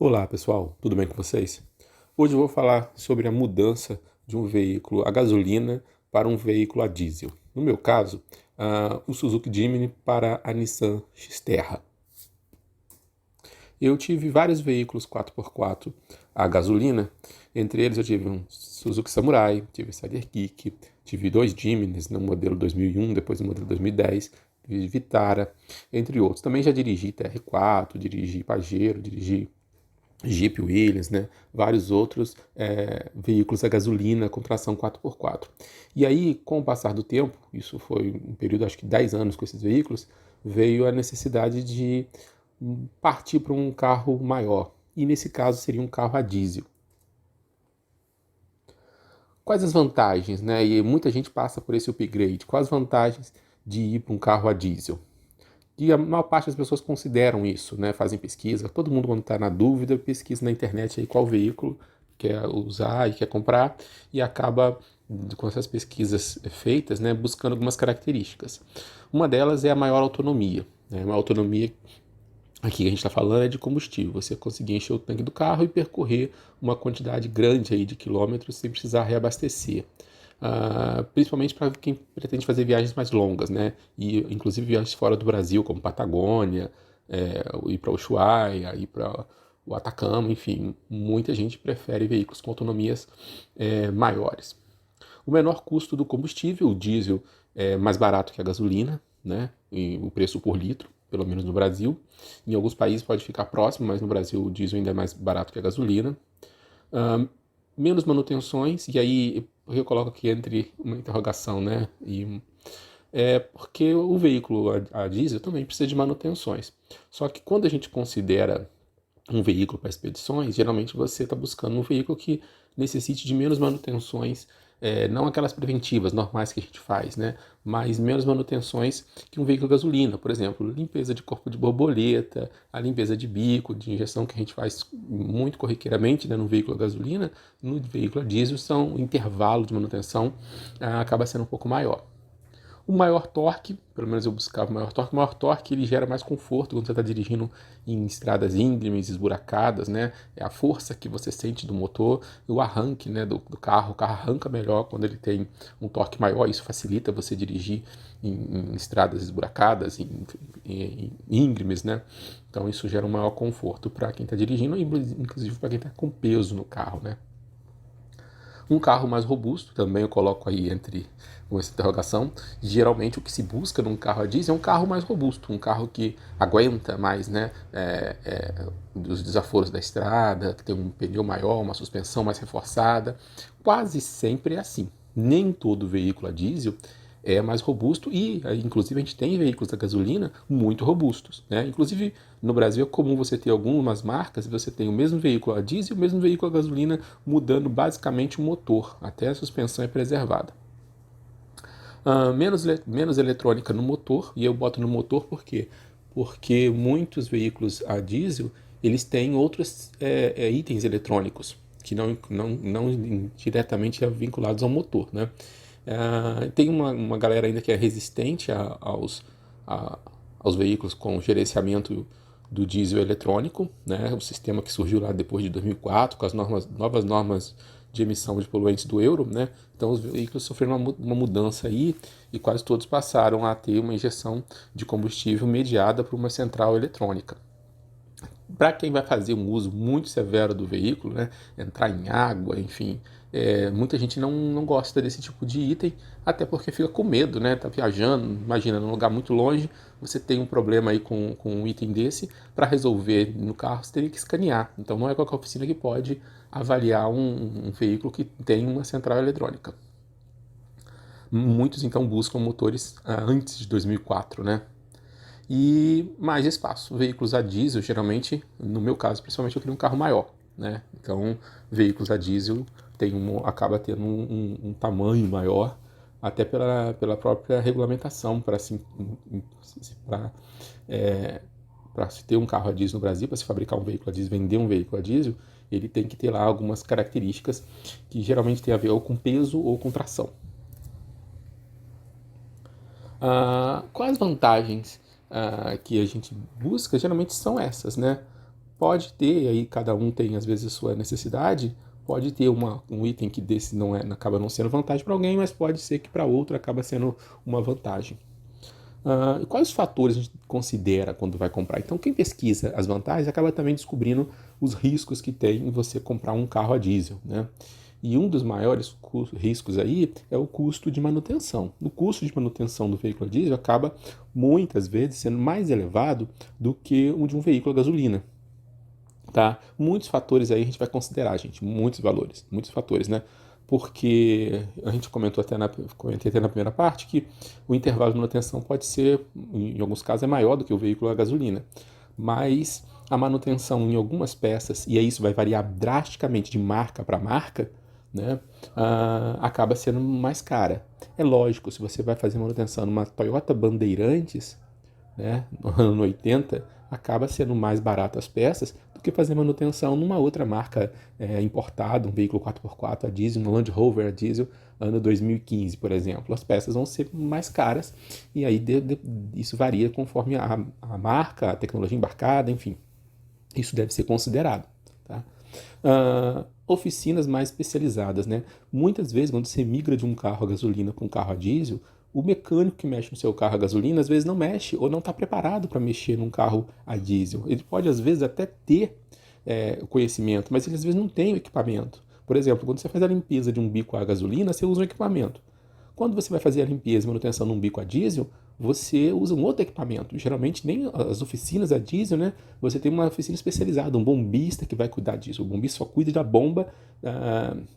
Olá pessoal, tudo bem com vocês? Hoje eu vou falar sobre a mudança de um veículo a gasolina para um veículo a diesel. No meu caso, o Suzuki Jimny para a Nissan Xterra. Eu tive vários veículos 4x4 a gasolina, entre eles eu tive um Suzuki Samurai, tive Sidekick, tive dois Jimnys no modelo 2001, depois no modelo 2010, tive Vitara, entre outros. Também já dirigi TR4, dirigi Pajero, dirigi Jeep Williams, né? Vários outros veículos a gasolina com tração 4x4. E aí, com o passar do tempo, isso foi um período, acho que 10 anos com esses veículos, veio a necessidade de partir para um carro maior. E nesse caso seria um carro a diesel. Quais as vantagens, né? E muita gente passa por esse upgrade. Quais as vantagens de ir para um carro a diesel? E a maior parte das pessoas consideram isso, né? Fazem pesquisa. Todo mundo, quando está na dúvida, pesquisa na internet aí qual veículo quer usar e quer comprar e acaba, com essas pesquisas feitas, né, buscando algumas características. Uma delas é a maior autonomia. Né? Uma autonomia aqui que a gente está falando é de combustível. Você conseguir encher o tanque do carro e percorrer uma quantidade grande aí de quilômetros sem precisar reabastecer. Principalmente para quem pretende fazer viagens mais longas, né? E inclusive viagens fora do Brasil, como Patagônia, ir para Ushuaia, ir para o Atacama, enfim, muita gente prefere veículos com autonomias maiores. O menor custo do combustível, o diesel, é mais barato que a gasolina, né? E o preço por litro, pelo menos no Brasil. Em alguns países pode ficar próximo, mas no Brasil o diesel ainda é mais barato que a gasolina. Uh, Menos manutenções, e aí eu coloco aqui entre uma interrogação, né? Porque o veículo a diesel também precisa de manutenções. Só que quando a gente considera um veículo para expedições, geralmente você está buscando um veículo que necessite de menos manutenções, não aquelas preventivas normais que a gente faz, né? Mas menos manutenções que um veículo a gasolina, por exemplo, limpeza de corpo de borboleta, a limpeza de bico, de injeção que a gente faz muito corriqueiramente, né, no veículo a gasolina, no veículo a diesel o intervalo de manutenção acaba sendo um pouco maior. O maior torque, pelo menos eu buscava o maior torque ele gera mais conforto quando você está dirigindo em estradas íngremes, esburacadas, né? É a força que você sente do motor, o arranque, né, do carro. O carro arranca melhor quando ele tem um torque maior, isso facilita você dirigir em estradas esburacadas, em íngremes, né? Então isso gera um maior conforto para quem está dirigindo, inclusive para quem está com peso no carro, né? Um carro mais robusto, também eu coloco aí entre essa interrogação. Geralmente o que se busca num carro a diesel é um carro mais robusto, um carro que aguenta mais, né, os desaforos da estrada, que tem um pneu maior, uma suspensão mais reforçada. Quase sempre é assim. Nem todo veículo a diesel é mais robusto e, inclusive, a gente tem veículos a gasolina muito robustos, né? Inclusive, no Brasil é comum você ter algumas marcas e você tem o mesmo veículo a diesel e o mesmo veículo a gasolina mudando basicamente o motor, até a suspensão é preservada. Menos eletrônica no motor, e eu boto no motor por quê? Porque muitos veículos a diesel, eles têm outros itens eletrônicos, que não diretamente vinculados ao motor, né? Tem uma galera ainda que é resistente a- aos veículos com gerenciamento do diesel eletrônico, né? O sistema que surgiu lá depois de 2004, com as novas normas de emissão de poluentes do Euro, né? Então os veículos sofreram uma mudança aí e quase todos passaram a ter uma injeção de combustível mediada por uma central eletrônica. Para quem vai fazer um uso muito severo do veículo, né, entrar em água, enfim, muita gente não gosta desse tipo de item, até porque fica com medo, né? Tá viajando, imagina, num lugar muito longe, você tem um problema aí com um item desse, para resolver no carro você teria que escanear. Então não é qualquer oficina que pode avaliar um veículo que tem uma central eletrônica. Muitos então buscam motores antes de 2004, né? E mais espaço. Veículos a diesel, geralmente, no meu caso, principalmente, eu queria um carro maior, né? Então, veículos a diesel acaba tendo um tamanho maior, até pela própria regulamentação, para assim, se ter um carro a diesel no Brasil, para se fabricar um veículo a diesel, vender um veículo a diesel, ele tem que ter lá algumas características que geralmente tem a ver ou com peso ou com tração. Quais vantagens que a gente busca? Geralmente são essas, né? Pode ter, aí cada um tem às vezes a sua necessidade, pode ter um item que desse acaba não sendo vantagem para alguém, mas pode ser que para outro acaba sendo uma vantagem. E quais os fatores a gente considera quando vai comprar? Então, quem pesquisa as vantagens acaba também descobrindo os riscos que tem em você comprar um carro a diesel, né? E um dos maiores riscos aí é o custo de manutenção. O custo de manutenção do veículo a diesel acaba muitas vezes sendo mais elevado do que o de um veículo a gasolina. Tá? Muitos fatores aí a gente vai considerar, gente, muitos fatores, né? Porque a gente comentei até na primeira parte que o intervalo de manutenção pode ser, em alguns casos, é maior do que o veículo a gasolina. Mas a manutenção em algumas peças, e aí isso vai variar drasticamente de marca para marca, né? Acaba sendo mais cara. É lógico, se você vai fazer manutenção numa Toyota Bandeirantes, né, no ano 80, acaba sendo mais barato as peças do que fazer manutenção numa outra marca importada, um veículo 4x4 a diesel, um Land Rover a diesel, ano 2015, por exemplo. As peças vão ser mais caras e aí isso varia conforme a marca, a tecnologia embarcada, enfim. Isso deve ser considerado. Tá? Oficinas mais especializadas, né? Muitas vezes, quando você migra de um carro a gasolina para um carro a diesel, o mecânico que mexe no seu carro a gasolina, às vezes não mexe ou não está preparado para mexer num carro a diesel. Ele pode, às vezes, até ter o conhecimento, mas ele, às vezes, não tem o equipamento. Por exemplo, quando você faz a limpeza de um bico a gasolina, você usa um equipamento. Quando você vai fazer a limpeza e manutenção num bico a diesel, você usa um outro equipamento. Geralmente, nem as oficinas a diesel, né? Você tem uma oficina especializada, um bombista que vai cuidar disso. O bombista só cuida da bomba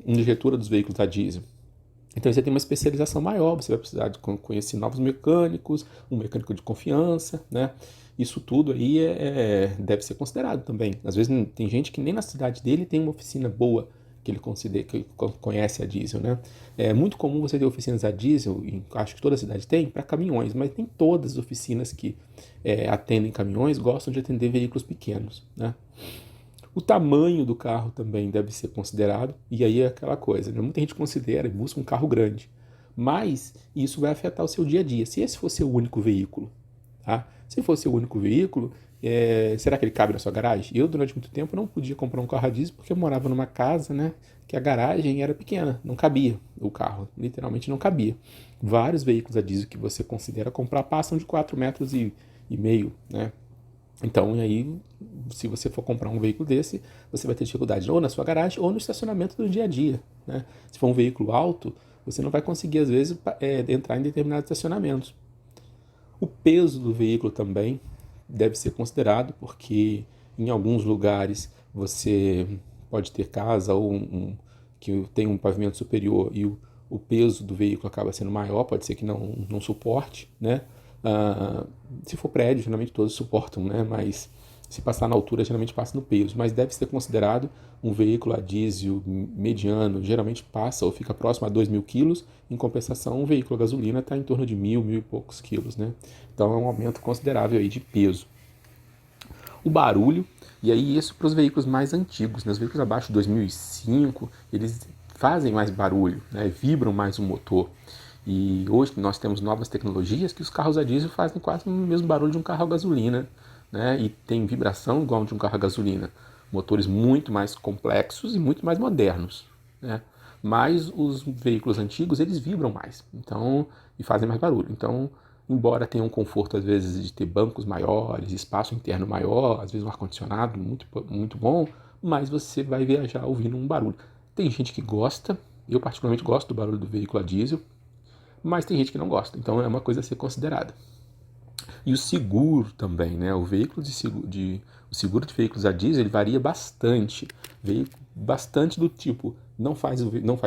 injetora dos veículos a diesel. Então você tem uma especialização maior, você vai precisar de conhecer novos mecânicos, um mecânico de confiança, né? Isso tudo aí deve ser considerado também. Às vezes tem gente que nem na cidade dele tem uma oficina boa que ele conhece a diesel, né? É muito comum você ter oficinas a diesel, e acho que toda cidade tem, para caminhões, mas nem todas as oficinas que atendem caminhões gostam de atender veículos pequenos, né? O tamanho do carro também deve ser considerado, e aí é aquela coisa, né? Muita gente considera e busca um carro grande, mas isso vai afetar o seu dia a dia. Se esse fosse o único veículo, tá? Se fosse o único veículo, será que ele cabe na sua garagem? Eu, durante muito tempo, não podia comprar um carro a diesel porque eu morava numa casa, né, que a garagem era pequena, não cabia o carro, literalmente não cabia. Vários veículos a diesel que você considera comprar passam de 4,5 metros, né? Então, aí, se você for comprar um veículo desse, você vai ter dificuldade ou na sua garagem ou no estacionamento do dia a dia, né? Se for um veículo alto, você não vai conseguir, às vezes, entrar em determinados estacionamentos. O peso do veículo também deve ser considerado, porque em alguns lugares você pode ter casa que tem um pavimento superior e o peso do veículo acaba sendo maior, pode ser que não suporte, né? Se for prédio, geralmente todos suportam, né? Mas se passar na altura, geralmente passa no peso. Mas deve ser considerado um veículo a diesel mediano, geralmente passa ou fica próximo a 2.000 quilos. Em compensação, um veículo a gasolina está em torno de 1.000 e poucos quilos, né? Então é um aumento considerável aí de peso. O barulho, e aí isso para os veículos mais antigos, né? Os veículos abaixo de 2005, eles fazem mais barulho, né? Vibram mais o motor. E hoje nós temos novas tecnologias que os carros a diesel fazem quase o mesmo barulho de um carro a gasolina, né? E tem vibração igual de um carro a gasolina. Motores muito mais complexos e muito mais modernos, né? Mas os veículos antigos, eles vibram mais, então, e fazem mais barulho. Então, embora tenha um conforto, às vezes, de ter bancos maiores, espaço interno maior, às vezes um ar-condicionado muito, muito bom, mas você vai viajar ouvindo um barulho. Tem gente que gosta, eu particularmente gosto do barulho do veículo a diesel, mas tem gente que não gosta, então é uma coisa a ser considerada. E o seguro também, né? O seguro de veículos a diesel ele varia bastante, bastante do tipo não faz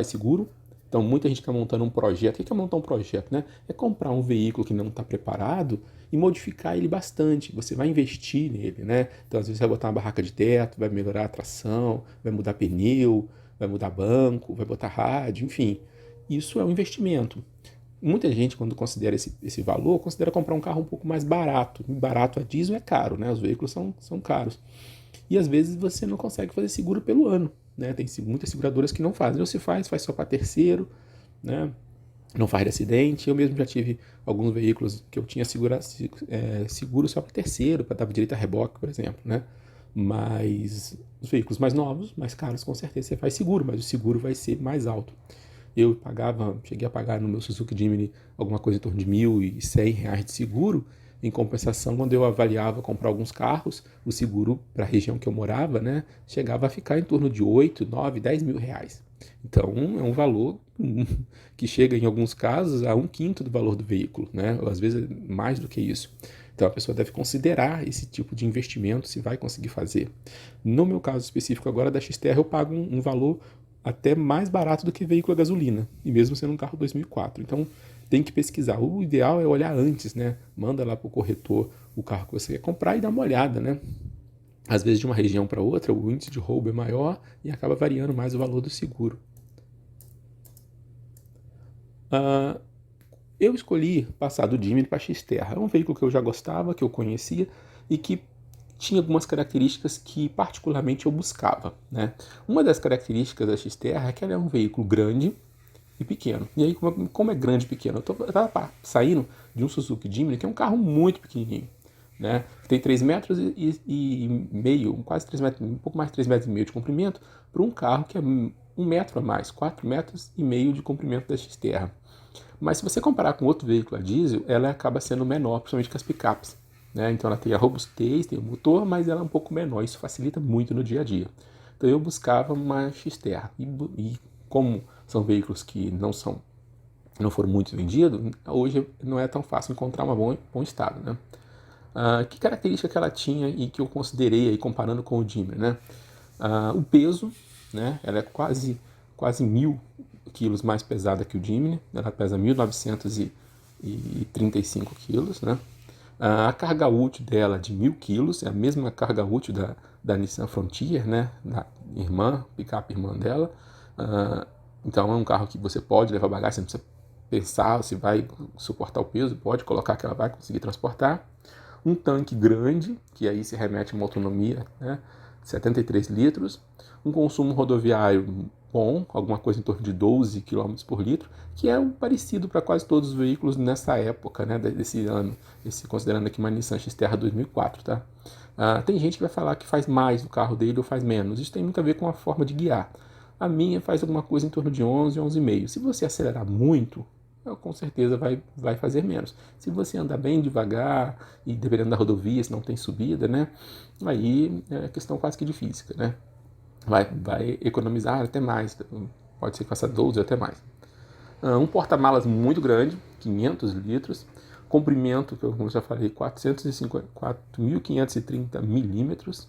seguro. Então muita gente está montando um projeto. O que é montar um projeto, né? É comprar um veículo que não está preparado e modificar ele bastante. Você vai investir nele, né? Então às vezes você vai botar uma barraca de teto, vai melhorar a tração, vai mudar pneu, vai mudar banco, vai botar rádio, enfim. Isso é um investimento. Muita gente, quando considera esse valor, considera comprar um carro um pouco mais barato. Barato a diesel é caro, né? Os veículos são caros. E às vezes você não consegue fazer seguro pelo ano, né? Tem muitas seguradoras que não fazem. Ou se faz só para terceiro, né? Não faz de acidente. Eu mesmo já tive alguns veículos que eu tinha seguro só para terceiro, para dar direito a reboque, por exemplo, né? Mas os veículos mais novos, mais caros, com certeza você faz seguro, mas o seguro vai ser mais alto. Eu cheguei a pagar no meu Suzuki Jimny alguma coisa em torno de R$ 1.100 de seguro. Em compensação, quando eu avaliava comprar alguns carros, o seguro para a região que eu morava, né, chegava a ficar em torno de 8, 9, 10 mil reais. Então, é um valor que chega, em alguns casos, a um quinto do valor do veículo, né, ou às vezes mais do que isso. Então, a pessoa deve considerar esse tipo de investimento, se vai conseguir fazer. No meu caso específico agora da XTR, eu pago um valor até mais barato do que veículo a gasolina, e mesmo sendo um carro 2004. Então, tem que pesquisar. O ideal é olhar antes, né? Manda lá para o corretor o carro que você quer comprar e dá uma olhada, né? Às vezes, de uma região para outra, o índice de roubo é maior e acaba variando mais o valor do seguro. Uh, eu escolhi passar do Jimny para a Xterra. É um veículo que eu já gostava, que eu conhecia e que tinha algumas características que particularmente eu buscava, né? Uma das características da Xterra é que ela é um veículo grande e pequeno. E aí, como é grande e pequeno? Eu estava saindo de um Suzuki Jimny, que é um carro muito pequenininho, né? Tem 3 metros e meio, quase 3 metros, um pouco mais de 3 metros e meio de comprimento, para um carro que é 1 metro a mais, 4 metros e meio de comprimento da Xterra. Mas se você comparar com outro veículo a diesel, ela acaba sendo menor, principalmente com as picapes, né? Então ela tem a robustez, tem o motor, mas ela é um pouco menor. Isso facilita muito no dia a dia. Então eu buscava uma Xterra e como são veículos que não foram muito vendidos, hoje não é tão fácil encontrar uma bom estado, né? Que característica que ela tinha e que eu considerei aí comparando com o Jimny, né? O peso, né? Ela é quase 1.000 quilos mais pesada que o Jimny, ela pesa 1.935 quilos, né? A carga útil dela de 1.000 quilos, é a mesma carga útil da Nissan Frontier, né? Da picape irmã dela. Então é um carro que você pode levar bagagem, você não precisa pensar se vai suportar o peso, pode colocar que ela vai conseguir transportar. Um tanque grande, que aí se remete a uma autonomia, né? 73 litros. Um consumo rodoviário bom, alguma coisa em torno de 12 km por litro, que é parecido para quase todos os veículos nessa época, né, desse ano, considerando aqui uma Nissan Xterra 2004, tá? Tem gente que vai falar que faz mais do carro dele ou faz menos, isso tem muito a ver com a forma de guiar. A minha faz alguma coisa em torno de 11, 11,5. Se você acelerar muito, com certeza vai fazer menos. Se você andar bem devagar e dependendo da rodovia, se não tem subida, né, aí é questão quase que de física, né? Vai economizar até mais, pode ser que faça 12 ou até mais. Um porta-malas muito grande, 500 litros, comprimento, como eu já falei, 4.530 milímetros.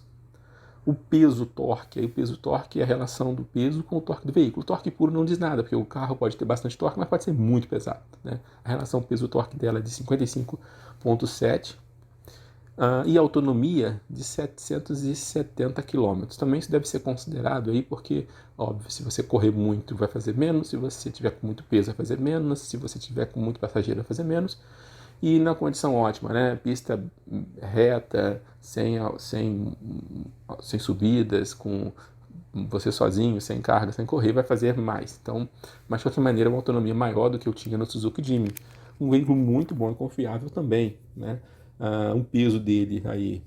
O peso-torque, aí o peso-torque é a relação do peso com o torque do veículo. O torque puro não diz nada, porque o carro pode ter bastante torque, mas pode ser muito pesado, né? A relação peso-torque dela é de 55,7 e autonomia de 770 km. Também isso deve ser considerado aí, porque, óbvio, se você correr muito vai fazer menos, se você tiver com muito peso vai fazer menos, se você tiver com muito passageiro vai fazer menos. E na condição ótima, né? Pista reta, sem subidas, com você sozinho, sem carga, sem correr, vai fazer mais. Então, mas de qualquer maneira, uma autonomia maior do que eu tinha no Suzuki Jimny. Um veículo muito bom e confiável também, né? Um peso dele aí,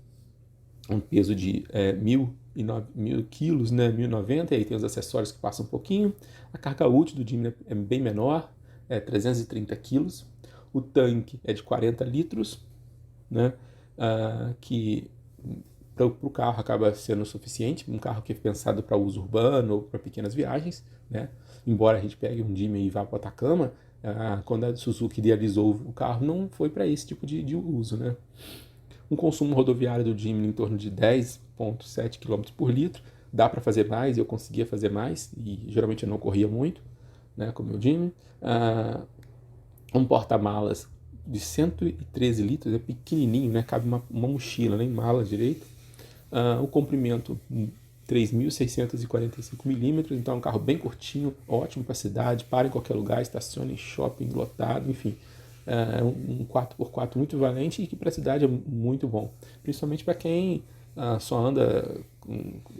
um peso de 1.000 quilos, né? 1.090, e aí tem os acessórios que passam um pouquinho. A carga útil do Jimny é bem menor, 330 quilos. O tanque é de 40 litros, né? Que para o carro acaba sendo suficiente, um carro que é pensado para uso urbano ou para pequenas viagens, né? Embora a gente pegue um Jimny e vá para o Atacama, quando a Suzuki idealizou o carro, não foi para esse tipo de uso, né? Um consumo rodoviário do Jimny em torno de 10,7 km por litro, dá para fazer mais, eu conseguia fazer mais, e geralmente eu não corria muito, né, com o meu Jimny. Um porta-malas de 113 litros, é pequenininho, né? Cabe uma mochila, nem mala direito. O comprimento 3.645 milímetros, então é um carro bem curtinho, ótimo para cidade, para em qualquer lugar, estaciona em shopping, lotado, enfim. É um 4x4 muito valente e que para a cidade é muito bom, principalmente para quem só anda,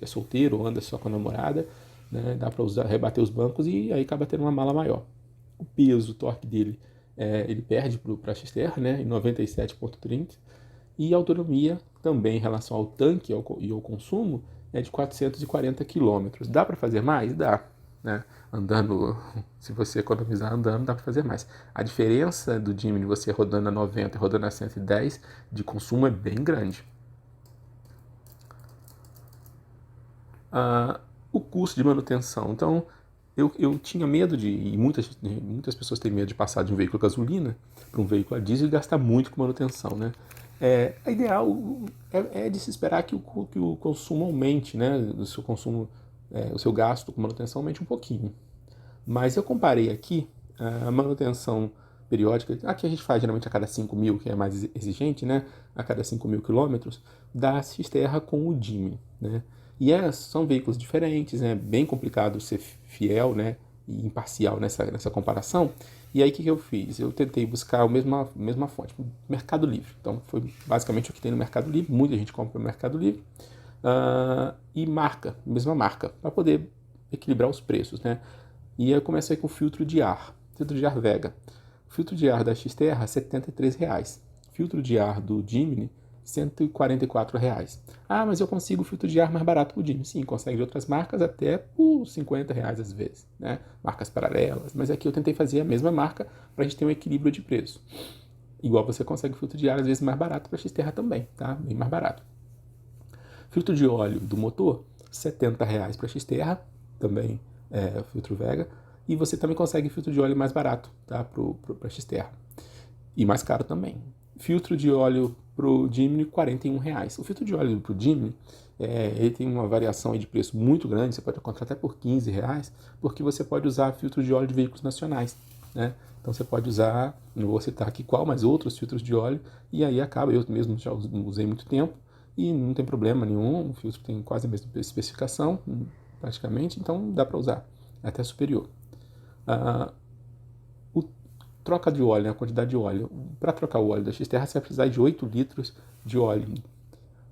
é solteiro ou anda só com a namorada, né? Dá para rebater os bancos e aí acaba tendo uma mala maior. O peso, o torque dele, ele perde para a Xterra, né, em 97,30, e a autonomia também em relação ao tanque e ao consumo, é de 440 quilômetros. Dá para fazer mais? Dá. Né? Andando, se você economizar andando, dá para fazer mais. A diferença do Jimny, você rodando a 90 e rodando a 110 de consumo é bem grande. O custo de manutenção. Então, eu tinha medo e muitas pessoas têm medo de passar de um veículo a gasolina para um veículo a diesel e gastar muito com manutenção, né? A ideal é de se esperar que o consumo aumente, né? O seu consumo, o seu gasto com manutenção aumente um pouquinho. Mas eu comparei aqui a manutenção periódica, aqui a gente faz geralmente a cada 5.000, que é mais exigente, né? A cada 5.000 quilômetros, da Xterra com o Jimny, né? E são veículos diferentes, né? Bem complicado ser fiel, né? E imparcial nessa comparação. E aí o que eu fiz? Eu tentei buscar a mesma fonte, Mercado Livre. Então foi basicamente o que tem no Mercado Livre, muita gente compra no Mercado Livre. E mesma marca, para poder equilibrar os preços, né? E eu comecei com filtro de ar Vega. O filtro de ar da Xterra, R$ 73. Filtro de ar do Jimny, R$ 144. Ah, mas eu consigo filtro de ar mais barato pro Jimny. Sim, consegue de outras marcas até por R$ 50 às vezes, né? Marcas paralelas. Mas aqui eu tentei fazer a mesma marca para a gente ter um equilíbrio de preço. Igual você consegue filtro de ar às vezes mais barato para a Xterra também, tá? Bem mais barato. Filtro de óleo do motor, R$ 70 para a Xterra, também filtro Vega. E você também consegue filtro de óleo mais barato, tá? Para a Xterra. E mais caro também. Filtro de óleo para o Jimny, R$ 41. O filtro de óleo para o Jimny, ele tem uma variação de preço muito grande, você pode encontrar até por R$ 15, porque você pode usar filtro de óleo de veículos nacionais, né? Então você pode usar, não vou citar aqui qual, mas outros filtros de óleo, e aí acaba, eu mesmo já usei muito tempo, e não tem problema nenhum, o filtro tem quase a mesma especificação, praticamente, então dá para usar, é até superior. Troca de óleo, né, a quantidade de óleo. Para trocar o óleo da Xterra, você vai precisar de 8 litros de óleo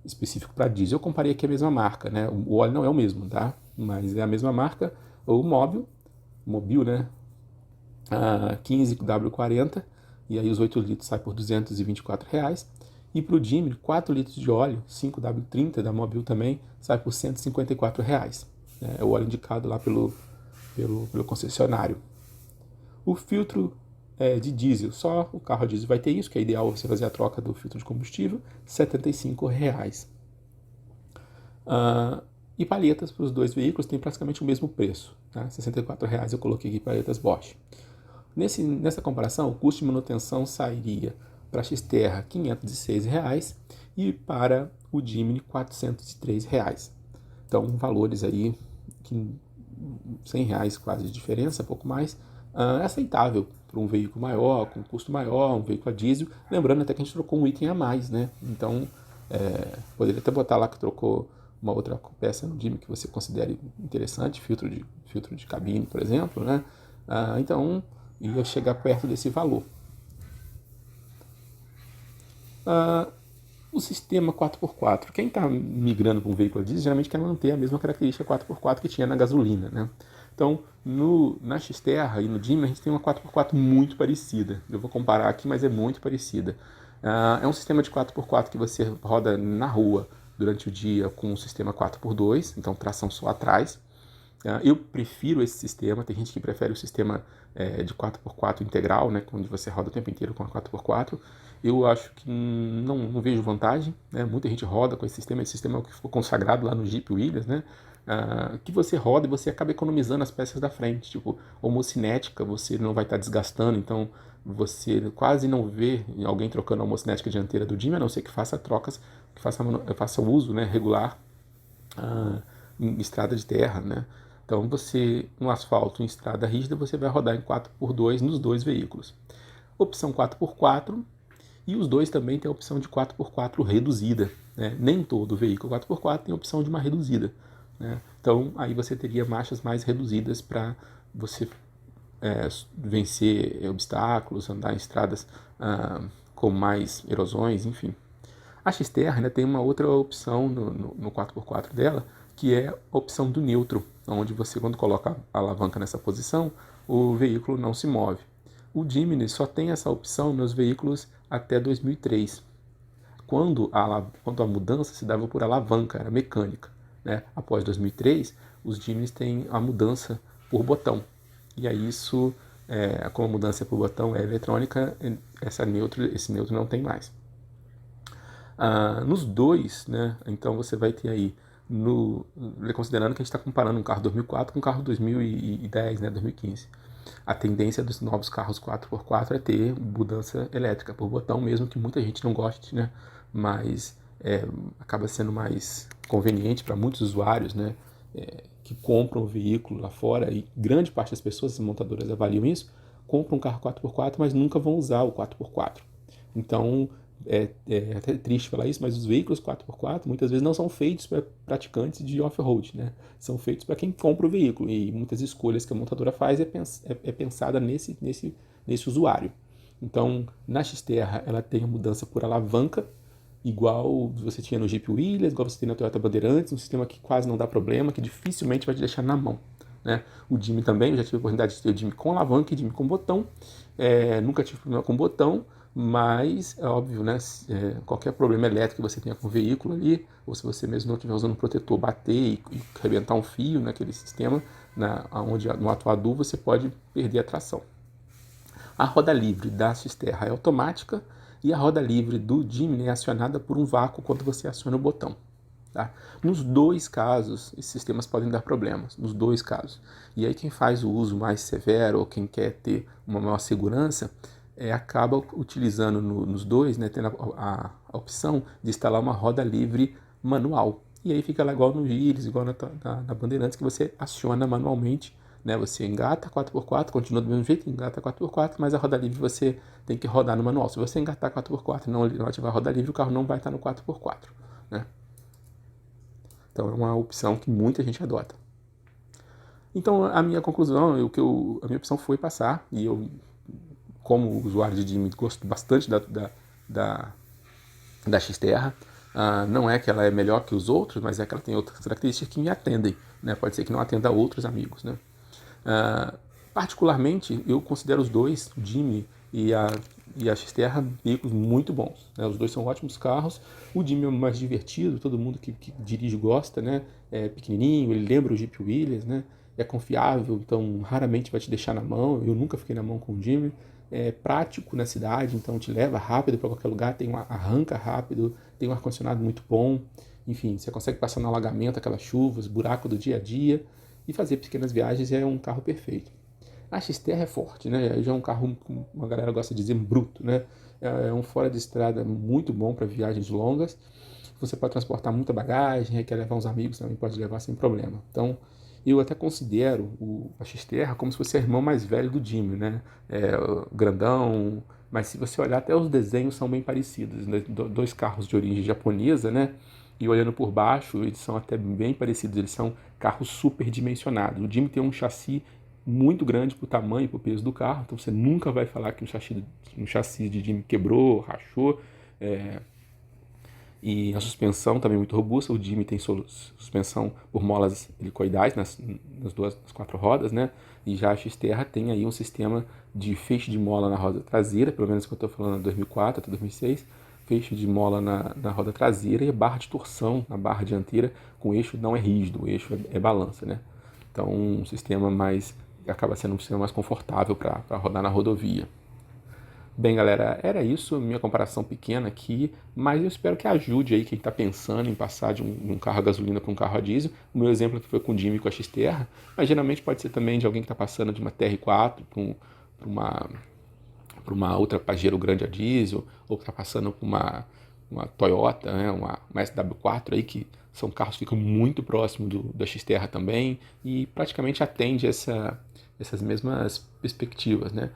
específico para diesel. Eu comparei aqui a mesma marca, né? O óleo não é o mesmo, tá? Mas é a mesma marca. O Mobil, né? 15W40, e aí os 8 litros saem por R$ 224. E para o Jimny, 4 litros de óleo, 5W30 da Mobil também, sai por R$ 154. É o óleo indicado lá pelo concessionário. O filtro de diesel, só o carro a diesel vai ter isso, que é ideal você fazer a troca do filtro de combustível, R$ 75. E palhetas para os dois veículos tem praticamente o mesmo preço, tá? R$ 64 eu coloquei aqui palhetas Bosch. Nessa comparação, o custo de manutenção sairia para a Xterra R$ 506 e para o Jimny R$ 403. Então, valores aí que R$ 100 quase de diferença, pouco mais, é aceitável para um veículo maior, com custo maior, um veículo a diesel. Lembrando até que a gente trocou um item a mais, né? Então, poderia até botar lá que trocou uma outra peça no Jimny que você considere interessante, filtro de cabine, por exemplo, né? Então, ia chegar perto desse valor. O sistema 4x4, quem está migrando para um veículo a diesel geralmente quer manter a mesma característica 4x4 que tinha na gasolina, né? Então, na Xterra e no Jimny a gente tem uma 4x4 muito parecida. Eu vou comparar aqui, mas é muito parecida. É um sistema de 4x4 que você roda na rua durante o dia com um sistema 4x2, então tração só atrás. Eu prefiro esse sistema, tem gente que prefere o sistema de 4x4 integral, né, onde você roda o tempo inteiro com a 4x4. Eu acho que não vejo vantagem, né? Muita gente roda com esse sistema é o que ficou consagrado lá no Jeep Williams, né? Que você roda e você acaba economizando as peças da frente, tipo homocinética, você não vai estar desgastando, então você quase não vê alguém trocando a homocinética dianteira do Jimny, a não ser que faça trocas, que faça uso, né, regular em estrada de terra, né? Então você, no asfalto, em estrada rígida, você vai rodar em 4x2 nos dois veículos. Opção 4x4, e os dois também têm a opção de 4x4 reduzida, né? Nem todo veículo 4x4 tem a opção de uma reduzida, né? Então aí você teria marchas mais reduzidas para você vencer obstáculos, andar em estradas com mais erosões, enfim. A Xterra ainda tem uma outra opção no 4x4 dela, que é a opção do neutro, onde você, quando coloca a alavanca nessa posição, o veículo não se move. O Jimny só tem essa opção nos veículos até 2003. quando a mudança se dava por alavanca, era mecânica, né? Após 2003, os Jimmys têm a mudança por botão. E aí isso, como a mudança por botão é eletrônica, esse neutro não tem mais. Nos dois, né, então você vai ter aí, considerando que a gente está comparando um carro 2004 com um carro 2010, né, 2015. A tendência dos novos carros 4x4 é ter mudança elétrica por botão, mesmo que muita gente não goste, né, mas acaba sendo mais conveniente para muitos usuários, né, que compram o veículo lá fora, e grande parte das pessoas, as montadoras avaliam isso, compram um carro 4x4, mas nunca vão usar o 4x4. Então, é até triste falar isso, mas os veículos 4x4 muitas vezes não são feitos para praticantes de off-road, né? São feitos para quem compra o veículo, e muitas escolhas que a montadora faz é pensada nesse usuário. Então, na Xterra, ela tem a mudança por alavanca, igual você tinha no Jeep Willys, igual você tem na Toyota Bandeirantes, um sistema que quase não dá problema, que dificilmente vai te deixar na mão, né? O Jimmy também, eu já tive a oportunidade de ter o Jimmy com alavanca e Jimmy com botão, nunca tive problema com botão, mas é óbvio, né? Qualquer problema elétrico que você tenha com o veículo ali, ou se você mesmo não estiver usando um protetor, bater e arrebentar um fio naquele sistema, onde no atuador você pode perder a tração. A roda livre da Xterra é automática e a roda livre do Jimny é acionada por um vácuo quando você aciona o botão. Tá? Nos dois casos, esses sistemas podem dar problemas, nos dois casos. E aí quem faz o uso mais severo ou quem quer ter uma maior segurança, acaba utilizando nos dois, né, tendo a opção de instalar uma roda livre manual. E aí fica lá igual no Willys, igual na Bandeirantes, que você aciona manualmente, né? Você engata 4x4, continua do mesmo jeito, engata 4x4, mas a roda livre você tem que rodar no manual. Se você engatar 4x4 e não ativar a roda livre, o carro não vai estar no 4x4, né? Então é uma opção que muita gente adota. Então a minha conclusão, a minha opção foi passar, e eu, como usuário de Jimny, gosto bastante da Xterra. Não é que ela é melhor que os outros, mas é que ela tem outras características que me atendem, né? Pode ser que não atenda a outros amigos, né? Particularmente, eu considero os dois, o Jimny e a Xterra, veículos muito bons, né? Os dois são ótimos carros. O Jimny é mais divertido, todo mundo que dirige gosta, né? É pequenininho, ele lembra o Jeep Willys, né? É confiável, então raramente vai te deixar na mão. Eu nunca fiquei na mão com o Jimny. É prático na cidade, então te leva rápido para qualquer lugar, arranca rápido, tem um ar-condicionado muito bom. Enfim, você consegue passar no alagamento, aquelas chuvas, buraco do dia a dia, e fazer pequenas viagens. É um carro perfeito. A Xterra é forte, né? Já é um carro, uma galera gosta de dizer, bruto, né? É um fora de estrada muito bom para viagens longas. Você pode transportar muita bagagem, quer levar uns amigos também, pode levar sem problema. Então, eu até considero a Xterra como se fosse o irmão mais velho do Jimny, né? Grandão, mas se você olhar, até os desenhos são bem parecidos, né? Dois carros de origem japonesa, né? E olhando por baixo, eles são até bem parecidos, eles são carros super dimensionados. O Jimny tem um chassi muito grande para o tamanho e para o peso do carro, então você nunca vai falar que um chassi de Jimny quebrou, rachou. E a suspensão também é muito robusta. O Jimny tem suspensão por molas helicoidais nas quatro rodas, né? E já a Xterra tem aí um sistema de feixe de mola na roda traseira, pelo menos que eu estou falando de 2004 até 2006, feixe de mola na roda traseira e barra de torção na barra dianteira, com o eixo não é rígido, o eixo é balança, né? Então um sistema acaba sendo um sistema mais confortável para rodar na rodovia. Bem, galera, era isso, minha comparação pequena aqui, mas eu espero que ajude aí quem está pensando em passar de um carro a gasolina para um carro a diesel. O meu exemplo aqui foi com o Jimny e com a Xterra, mas geralmente pode ser também de alguém que está passando de uma TR4 para uma outra Pajero grande a diesel, ou que está passando por uma Toyota, né, uma SW4 aí, que são carros que ficam muito próximos da Xterra também, e praticamente atende essas mesmas perspectivas, né?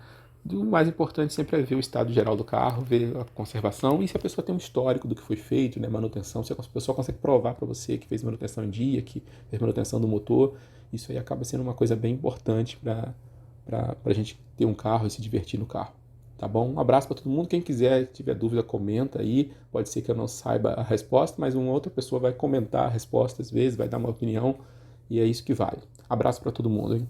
O mais importante sempre é ver o estado geral do carro, ver a conservação e se a pessoa tem um histórico do que foi feito, né, manutenção, se a pessoa consegue provar para você que fez manutenção em dia, que fez manutenção do motor. Isso aí acaba sendo uma coisa bem importante para a gente ter um carro e se divertir no carro. Tá bom? Um abraço para todo mundo. Quem quiser, tiver dúvida, comenta aí. Pode ser que eu não saiba a resposta, mas uma outra pessoa vai comentar a resposta às vezes, vai dar uma opinião, e é isso que vale. Abraço para todo mundo, hein?